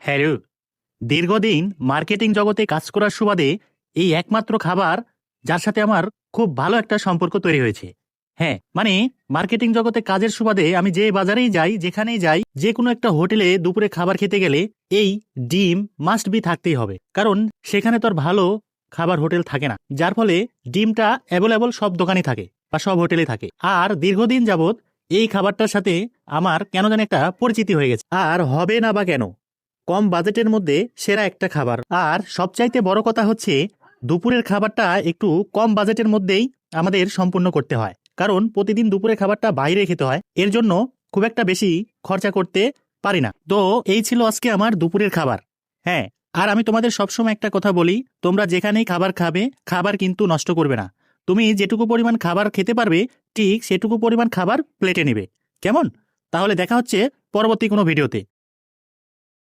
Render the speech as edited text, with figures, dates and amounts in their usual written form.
Hello. দীর্ঘদিন marketing জগতে কাজ করার সুবাদে এই একমাত্র খাবার যার সাথে আমার খুব ভালো একটা সম্পর্ক তৈরি হয়েছে। হ্যাঁ, মানে মার্কেটিং জগতে কাজের সুবাদে আমি যে বাজারেই যাই, যেখানেই যাই, যে কোনো একটা হোটেলে দুপুরে খাবার খেতে গেলে এই ডিম মাস্ট বি থাকতেই হবে, কারণ সেখানে তো আর ভালো খাবার হোটেল থাকে না, যার ফলে ডিমটা অ্যাভেলেবল সব দোকানে থাকে বা সব হোটেলে থাকে। আর দীর্ঘদিন যাবত এই খাবারটার সাথে আমার কেন জানি একটা পরিচিতি হয়ে গেছে, আর হবে না বা কেন। কম বাজেটের মধ্যে সেরা একটা খাবার, আর সবচাইতে বড় কথা হচ্ছে দুপুরের খাবারটা একটু কম বাজেটের মধ্যেই আমাদের সম্পূর্ণ করতে হয়, কারণ প্রতিদিন দুপুরের খাবারটা বাইরে খেতে হয়, এর জন্য খুব একটা বেশি খরচা করতে পারি না। তো এই ছিল আজকে আমার দুপুরের খাবার। হ্যাঁ, আর আমি তোমাদের সবসময় একটা কথা বলি, তোমরা যেখানেই খাবার খাবে, খাবার কিন্তু নষ্ট করবে না। তুমি যেটুকু পরিমাণ খাবার খেতে পারবে, ঠিক সেটুকু পরিমাণ খাবার প্লেটে নেবে। কেমন? তাহলে দেখা হচ্ছে পরবর্তী কোনো ভিডিওতে।